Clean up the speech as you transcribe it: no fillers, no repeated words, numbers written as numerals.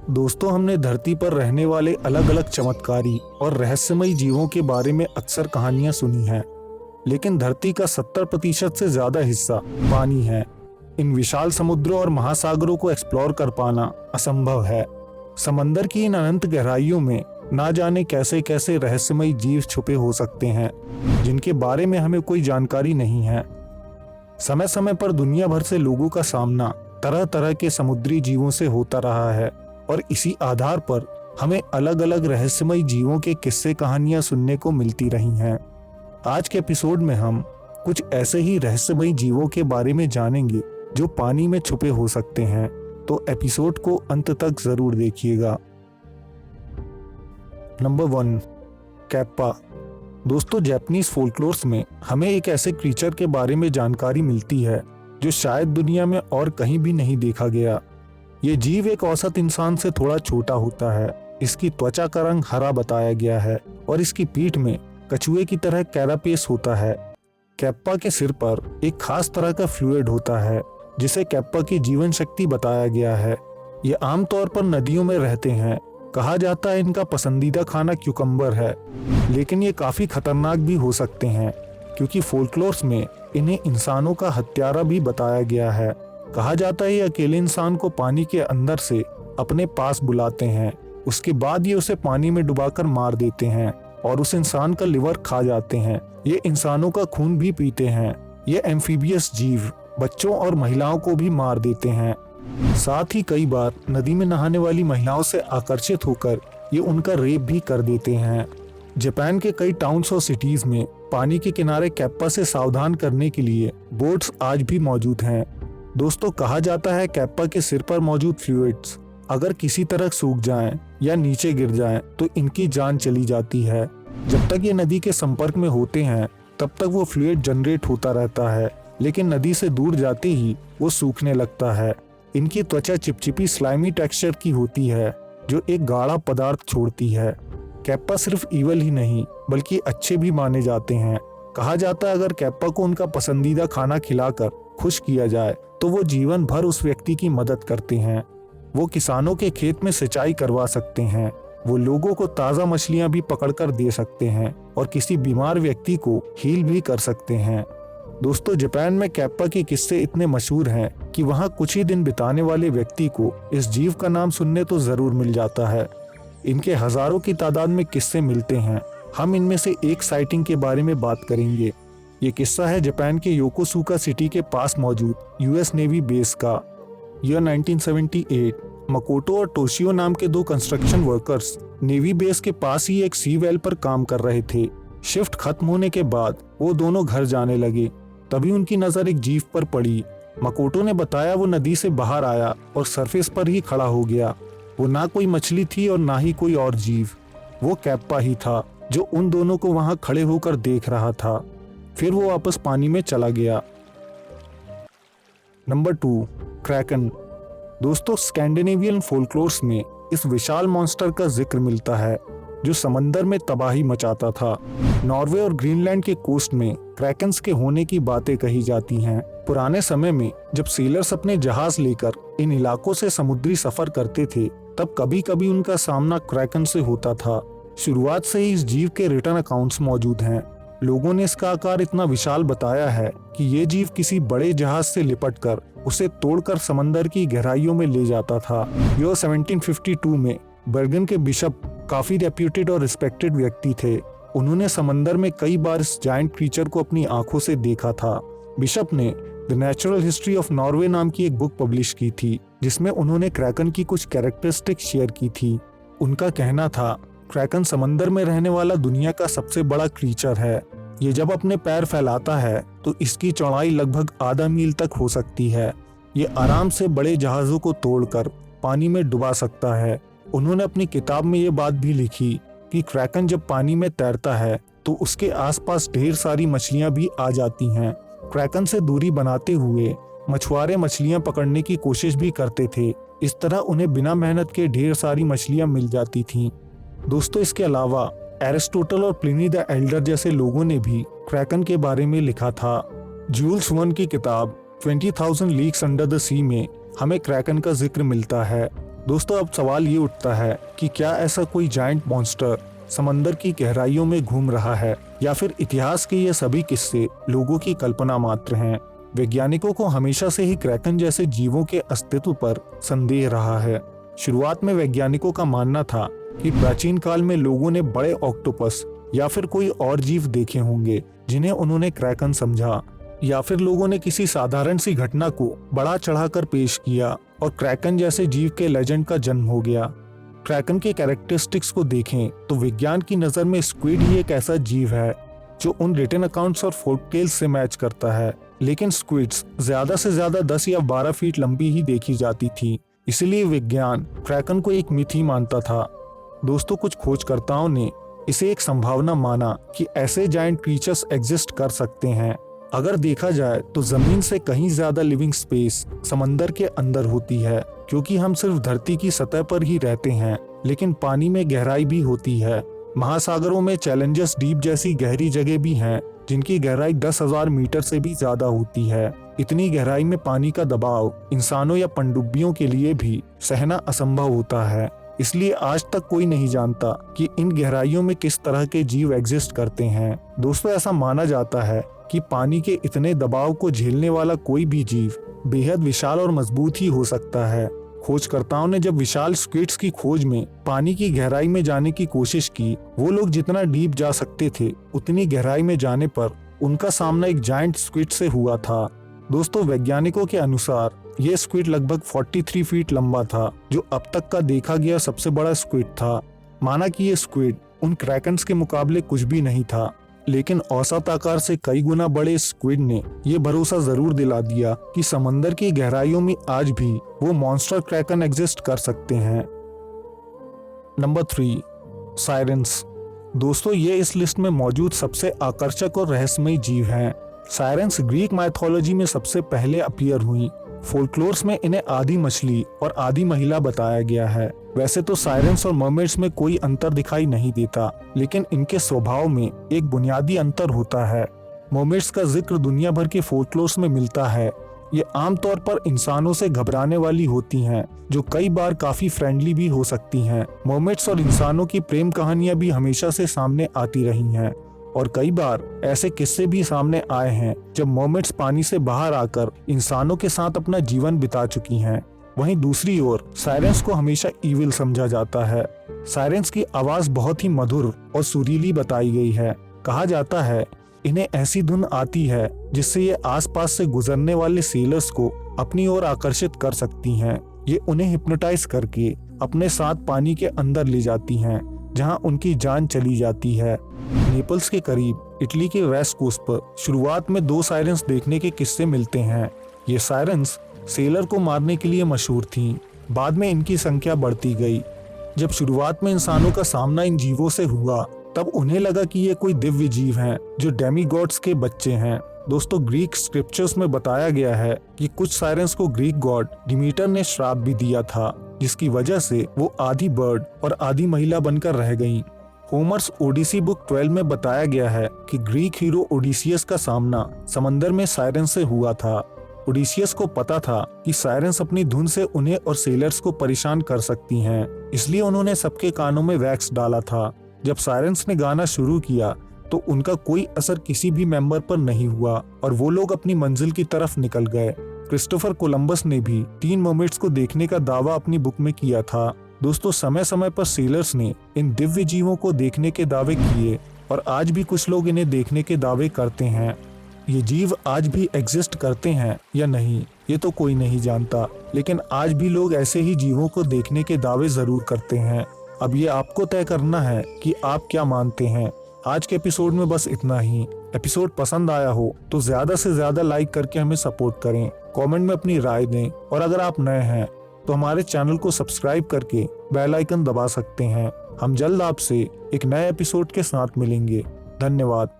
दोस्तों, हमने धरती पर रहने वाले अलग अलग चमत्कारी और रहस्यमयी जीवों के बारे में अक्सर कहानियां सुनी हैं, लेकिन धरती का 70% से ज्यादा हिस्सा पानी है। इन विशाल समुद्रों और महासागरों को एक्सप्लोर कर पाना असंभव है। समंदर की इन अनंत गहराइयों में ना जाने कैसे कैसे रहस्यमयी जीव छुपे हो सकते हैं, जिनके बारे में हमें कोई जानकारी नहीं है। समय समय पर दुनिया भर से लोगों का सामना तरह तरह के समुद्री जीवों से होता रहा है और इसी आधार पर हमें अलग अलग रहस्यमयी जीवों के किस्से कहानियां सुनने को मिलती रही हैं। आज के एपिसोड में हम कुछ ऐसे ही रहस्यमयी जीवों के बारे में जानेंगे जो पानी में छुपे हो सकते हैं, तो एपिसोड को अंत तक जरूर देखिएगा। Number 1, kappa. दोस्तों, जापानीज फोल्कलोर्स में हमें एक ऐसे क्रीचर के बारे में जानकारी मिलती है जो शायद दुनिया में और कहीं भी नहीं देखा गया। ये जीव एक औसत इंसान से थोड़ा छोटा होता है। इसकी त्वचा का रंग हरा बताया गया है और इसकी पीठ में कछुए की तरह कैरापेस होता है। कैप्पा के सिर पर एक खास तरह का फ्लूइड होता है जिसे कैप्पा की जीवन शक्ति बताया गया है। ये आमतौर पर नदियों में रहते हैं। कहा जाता है इनका पसंदीदा खाना क्यूकम्बर है, लेकिन ये काफी खतरनाक भी हो सकते हैं क्योंकि फोल्कलोर्स में इन्हें इंसानों का हत्यारा भी बताया गया है। कहा जाता है ये अकेले इंसान को पानी के अंदर से अपने पास बुलाते हैं, उसके बाद ये उसे पानी में डुबाकर मार देते हैं और उस इंसान का लिवर खा जाते हैं। ये इंसानों का खून भी पीते हैं। ये एम्फीबियस जीव बच्चों और महिलाओं को भी मार देते हैं। साथ ही कई बार नदी में नहाने वाली महिलाओं से आकर्षित होकर ये उनका रेप भी कर देते हैं। जापान के कई टाउन्स और सिटीज में पानी के किनारे कैप्पा से सावधान करने के लिए बोट्स आज भी मौजूद हैं। दोस्तों, कहा जाता है कैप्पा के सिर पर मौजूद फ्लूइड्स अगर किसी तरह सूख जाएं या नीचे गिर जाएं तो इनकी जान चली जाती है। जब तक ये नदी के संपर्क में होते हैं तब तक वो फ्लूइड जनरेट होता रहता है, लेकिन नदी से दूर जाते ही वो सूखने लगता है। इनकी त्वचा चिपचिपी स्लाइमी टेक्सचर की होती है जो एक गाढ़ा पदार्थ छोड़ती है। कैप्पा सिर्फ ईवल ही नहीं बल्कि अच्छे भी माने जाते हैं। कहा जाता है अगर कैप्पा को उनका पसंदीदा खाना खिलाकर खुश किया जाए तो वो जीवन भर उस व्यक्ति की मदद करते हैं। वो किसानों के खेत में सिंचाई करवा सकते हैं, वो लोगों को ताज़ा मछलियां भी पकड़कर दे सकते हैं और किसी बीमार व्यक्ति को हील भी कर सकते हैं। दोस्तों, जापान में कैप्पा के किस्से इतने मशहूर हैं कि वहाँ कुछ ही दिन बिताने वाले व्यक्ति को इस जीव का नाम सुनने तो जरूर मिल जाता है। इनके हजारों की तादाद में किस्से मिलते हैं। हम इनमें से एक साइटिंग के बारे में बात करेंगे। ये किस्सा है जापान के योकोसुका सिटी के पास मौजूद यूएस नेवी बेस का। ईयर 1978। मकोटो और टोशियो नाम के दो कंस्ट्रक्शन वर्कर्स नेवी बेस के पास ही एक सी वेल पर काम कर रहे थे। शिफ्ट खत्म होने के बाद वो दोनों घर जाने लगे। तभी उनकी नजर एक जीव पर पड़ी। मकोटो ने बताया वो नदी से बाहर आया और सरफेस पर ही खड़ा हो गया। वो ना कोई मछली थी और ना ही कोई और जीव। वो कैप्पा ही था जो उन दोनों को वहां खड़े होकर देख रहा था। फिर वो वापस पानी में चला गया। Number 2, Kraken. दोस्तों, स्कैंडिनेवियन फोल्कलोर्स में इस विशाल मॉन्स्टर का जिक्र मिलता है जो समंदर में तबाही मचाता था। नॉर्वे और ग्रीनलैंड के कोस्ट में क्रैकन्स के होने की बातें कही जाती हैं। पुराने समय में जब सेलर्स अपने जहाज लेकर इन इलाकों से समुद्री सफर करते थे तब कभी कभी उनका सामना क्रैकन से होता था। शुरुआत से ही इस जीव के रिटर्न अकाउंट्स मौजूद हैं। लोगों ने इसका आकार इतना विशाल बताया है कि ये जीव किसी बड़े जहाज से लिपटकर उसे तोड़कर समंदर की गहराइयों में ले जाता था। ईयर 1752 में बर्गन के बिशप काफी रेप्यूटेड और रिस्पेक्टेड व्यक्ति थे। उन्होंने समंदर में कई बार इस जायंट क्रीचर को अपनी आंखों से देखा था। बिशप ने the natural history of Norway नाम की एक बुक पब्लिश की थी जिसमें उन्होंने क्रैकन की कुछ कैरेक्टरिस्टिक शेयर की थी। उनका कहना था क्रैकन समंदर में रहने वाला दुनिया का सबसे बड़ा क्रीचर है। ये जब अपने पैर फैलाता है तो इसकी चौड़ाई लगभग आधा मील तक हो सकती है। ये आराम से बड़े जहाजों को तोड़कर पानी में डुबा सकता है। उन्होंने अपनी किताब में ये बात भी लिखी कि क्रैकन जब पानी में तैरता है तो उसके आसपास ढेर सारी मछलियां भी आ जाती हैं। क्रैकन से दूरी बनाते हुए मछुआरे मछलियां पकड़ने की कोशिश भी करते थे। इस तरह उन्हें बिना मेहनत के ढेर सारी मछलियां मिल जाती थीं। दोस्तों, इसके अलावा एरिस्टोटल और प्लिनी द एल्डर जैसे लोगों ने भी क्रैकन के बारे में लिखा था। जूल्स वर्न की किताब 20,000 लीग्स अंडर द सी में हमें क्रैकन का जिक्र मिलता है। दोस्तों अब सवाल ये उठता है कि क्या ऐसा कोई जायंट मॉन्स्टर समंदर की गहराइयों में घूम रहा है या फिर इतिहास के ये सभी किस्से लोगों की कल्पना मात्र हैं। वैज्ञानिकों को हमेशा से ही क्रैकन जैसे जीवों के अस्तित्व पर संदेह रहा है। शुरुआत में वैज्ञानिकों का मानना था कि प्राचीन काल में लोगों ने बड़े ऑक्टोपस या फिर कोई और जीव देखे होंगे जिन्हें उन्होंने क्रैकन समझा, या फिर लोगों ने किसी साधारण सी घटना को बड़ा चढ़ाकर पेश किया और क्रैकन जैसे जीव के लेजेंड का जन्म हो गया। क्रैकन के कैरेक्टरिस्टिक्स को देखें तो विज्ञान की नज़र में स्क्विड ही एक ऐसा जीव है जो उन रिटन अकाउंट्स और फोकटेल्स से मैच करता है, लेकिन स्क्विड्स ज्यादा से ज्यादा 10 या 12 फीट लंबी ही देखी जाती थी। इसलिए विज्ञान क्रैकन को एक मिथ ही मानता था। दोस्तों कुछ खोजकर्ताओं ने इसे एक संभावना माना कि ऐसे जायंट क्रीचर्स एग्जिस्ट कर सकते हैं। अगर देखा जाए तो जमीन से कहीं ज्यादा लिविंग स्पेस समंदर के अंदर होती है, क्योंकि हम सिर्फ धरती की सतह पर ही रहते हैं, लेकिन पानी में गहराई भी होती है। महासागरों में चैलेंजर्स डीप जैसी गहरी जगह भी हैं, जिनकी गहराई 10,000 मीटर से भी ज्यादा होती है। इतनी गहराई में पानी का दबाव इंसानों या पनडुब्बियों के लिए भी सहना असंभव होता है। इसलिए आज तक कोई नहीं जानता कि इन गहराइयों में किस तरह के जीव एग्जिस्ट करते हैं। दोस्तों ऐसा माना जाता है कि पानी के इतने दबाव को झेलने वाला कोई भी जीव बेहद विशाल और मजबूत ही हो सकता है। खोजकर्ताओं ने जब विशाल स्क्विड्स की खोज में पानी की गहराई में जाने की कोशिश की, वो लोग जितना डीप जा सकते थे उतनी गहराई में जाने पर उनका सामना एक जायंट स्क्विड से हुआ था। दोस्तों वैज्ञानिकों के अनुसार ये स्क्विड लगभग 43 फीट लंबा था, जो अब तक का देखा गया सबसे बड़ा स्क्विड था। माना कि ये स्क्विड उन क्रैकन्स के मुकाबले कुछ भी नहीं था, लेकिन औसत आकार से कई गुना बड़े स्क्विड ने ये भरोसा जरूर दिला दिया कि समंदर की गहराइयों में आज भी वो मॉन्स्टर क्रैकन एग्जिस्ट कर सकते हैं। Number 3, sirens. दोस्तों ये इस लिस्ट में मौजूद सबसे आकर्षक और रहस्यमय जीव हैं। सायरेंस ग्रीक माइथोलॉजी में सबसे पहले अपीयर हुई। फोल्कलोर्स में इन्हें आधी मछली और आधी महिला बताया गया है। वैसे तो सायरेंस और मर्मेड्स में कोई अंतर दिखाई नहीं देता, लेकिन इनके स्वभाव में एक बुनियादी अंतर होता है। मर्मेड्स का जिक्र दुनिया भर के फोल्कलोर्स में मिलता है। ये आमतौर पर इंसानों से घबराने वाली होती हैं, जो कई बार काफी फ्रेंडली भी हो सकती हैं। मर्मेड्स और इंसानों की प्रेम कहानियां भी हमेशा से सामने आती रही हैं, और कई बार ऐसे किस्से भी सामने आए हैं जब मर्मेड्स पानी से बाहर आकर इंसानों के साथ अपना जीवन बिता चुकी हैं। वहीं दूसरी ओर सायरेंस को हमेशा ईविल समझा जाता है। सायरेंस की आवाज बहुत ही मधुर और सुरीली बताई गई है। कहा जाता है इन्हें ऐसी धुन आती है जिससे ये आसपास से गुजरने वाले सेलर्स को अपनी ओर आकर्षित कर सकती हैं। ये उन्हें हिप्नोटाइज करके अपने साथ पानी के अंदर ले जाती हैं, जहां उनकी जान चली जाती है। नेपल्स के करीब इटली के वेस्ट कोस्ट पर शुरुआत में 2 सायरेंस देखने के किस्से मिलते हैं। ये सायरेंस सेलर को मारने के लिए मशहूर थीं। बाद में इनकी संख्या बढ़ती गई। जब शुरुआत में इंसानों का सामना इन जीवों से हुआ, तब उन्हें लगा कि ये कोई दिव्य जीव हैं जो डेमीगॉड्स के बच्चे हैं। दोस्तों ग्रीक स्क्रिप्चर्स में बताया गया है कि कुछ सायरेंस को ग्रीक गॉड डिमीटर ने श्राप भी दिया था, जिसकी वजह से वो आधी बर्ड और आधी महिला बनकर रह गईं। होमर्स ओडिसी बुक 12 में बताया गया है कि ग्रीक हीरो ओडिसियस का सामना समंदर में सायरेंस से हुआ था। ओडिसियस को पता था कि सायरेंस अपनी धुन से उन्हें और सेलर्स को परेशान कर सकती हैं, इसलिए उन्होंने सबके कानों में वैक्स डाला था। जब सायरेंस ने गाना शुरू किया तो उनका कोई असर किसी भी मेंबर पर नहीं हुआ और वो लोग अपनी मंजिल की तरफ निकल गए। क्रिस्टोफर कोलंबस ने भी 3 मर्मेड्स को देखने का दावा अपनी बुक में किया था। दोस्तों समय समय पर सेलर्स ने इन दिव्य जीवों को देखने के दावे किए और आज भी कुछ लोग इन्हें देखने के दावे करते हैं। ये जीव आज भी एग्जिस्ट करते हैं या नहीं ये तो कोई नहीं जानता, लेकिन आज भी लोग ऐसे ही जीवों को देखने के दावे जरूर करते हैं। अब ये आपको तय करना है कि आप क्या मानते हैं। आज के एपिसोड में बस इतना ही। एपिसोड पसंद आया हो तो ज्यादा से ज्यादा लाइक करके हमें सपोर्ट करें, कमेंट में अपनी राय दें, और अगर आप नए हैं तो हमारे चैनल को सब्सक्राइब करके बेल आइकन दबा सकते हैं। हम जल्द आपसे एक नए एपिसोड के साथ मिलेंगे। धन्यवाद।